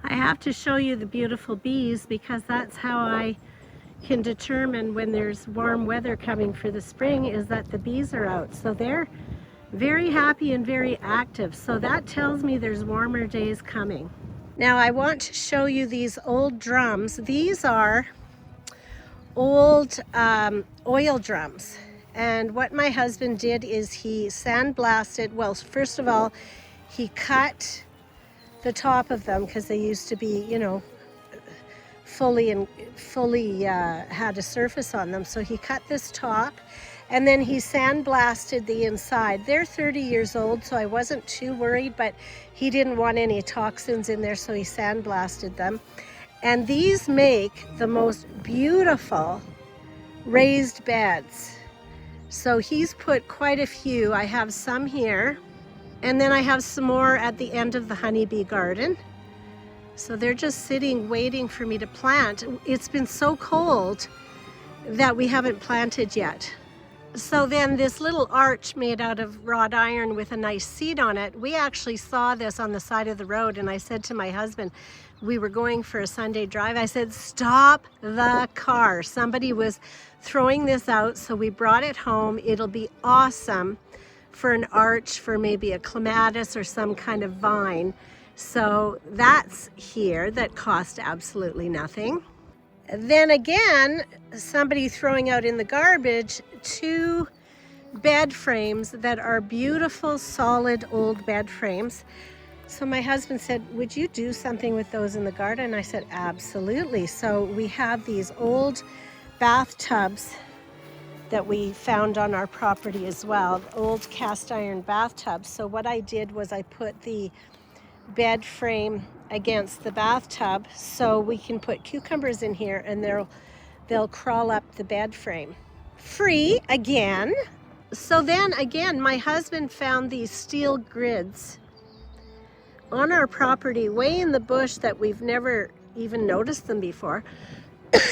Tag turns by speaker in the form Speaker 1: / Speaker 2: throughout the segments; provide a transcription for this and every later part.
Speaker 1: I have to show you the beautiful bees because that's how I can determine when there's warm weather coming for the spring, is that the bees are out. So they're very happy and very active. So that tells me there's warmer days coming. Now I want to show you these old drums. These are old oil drums. And what my husband did is he sandblasted, well, first of all, he cut the top of them because they used to be, you know, fully had a surface on them. So he cut this top and then he sandblasted the inside. They're 30 years old, so I wasn't too worried, but he didn't want any toxins in there, so he sandblasted them. And these make the most beautiful raised beds. So he's put quite a few. I have some here, and then I have some more at the end of the honeybee garden. So they're just sitting waiting for me to plant. It's been so cold that we haven't planted yet. So then this little arch made out of wrought iron with a nice seat on it, we actually saw this on the side of the road, and I said to my husband, we were going for a Sunday drive, I said, stop the car. Somebody was throwing this out, so we brought it home. It'll be awesome for an arch for maybe a clematis or some kind of vine. So that's here, that cost absolutely nothing. Then again, somebody throwing out in the garbage 2 bed frames that are beautiful, solid old bed frames. So my husband said, would you do something with those in the garden? I said, absolutely. So we have these old bathtubs that we found on our property as well, old cast iron bathtubs. So what I did was I put the bed frame against the bathtub so we can put cucumbers in here and they'll crawl up the bed frame. Free again. So then again, my husband found these steel grids on our property way in the bush that we've never even noticed them before.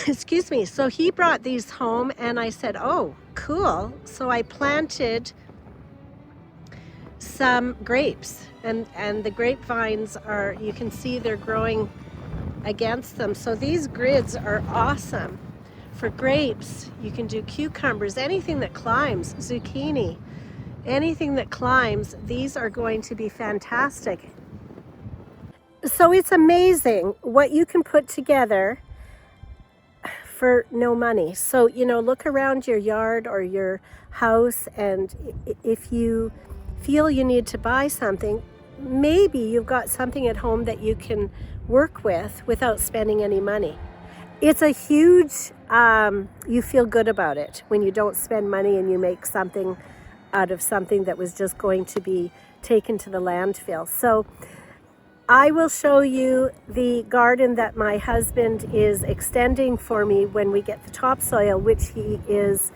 Speaker 1: Excuse me. So he brought these home and I said, oh, cool. So I planted some grapes, and the grapevines are, you can see they're growing against them. So these grids are awesome for grapes. You can do cucumbers, anything that climbs, zucchini, anything that climbs. These are going to be fantastic. So it's amazing what you can put together for no money. So, you know, look around your yard or your house, and if you feel you need to buy something, maybe you've got something at home that you can work with without spending any money. It's a huge, you feel good about it when you don't spend money and you make something out of something that was just going to be taken to the landfill. So I will show you the garden that my husband is extending for me when we get the topsoil, which he is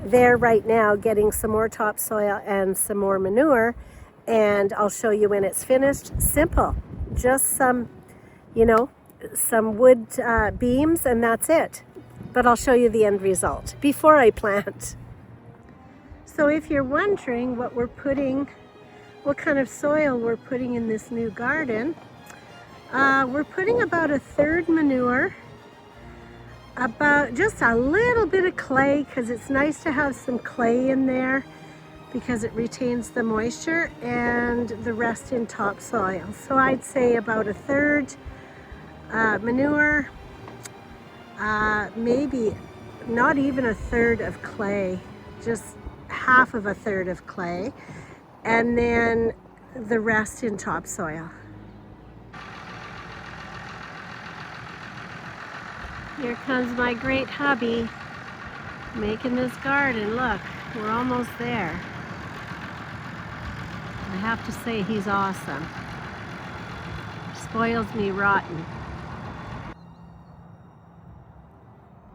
Speaker 1: there right now getting some more topsoil and some more manure, and I'll show you when it's finished. Simple, just some, you know, some wood beams, and that's it. But I'll show you the end result before I plant. So if you're wondering what kind of soil we're putting in this new garden, we're putting about 1/3 manure, about just a little bit of clay, because it's nice to have some clay in there because it retains the moisture, and the rest in topsoil. So I'd say about 1/3 manure, maybe not even 1/3 of clay, just half of 1/3 of clay, and then the rest in topsoil. Here comes my great hubby making this garden. Look, we're almost there. I have to say he's awesome. Spoils me rotten.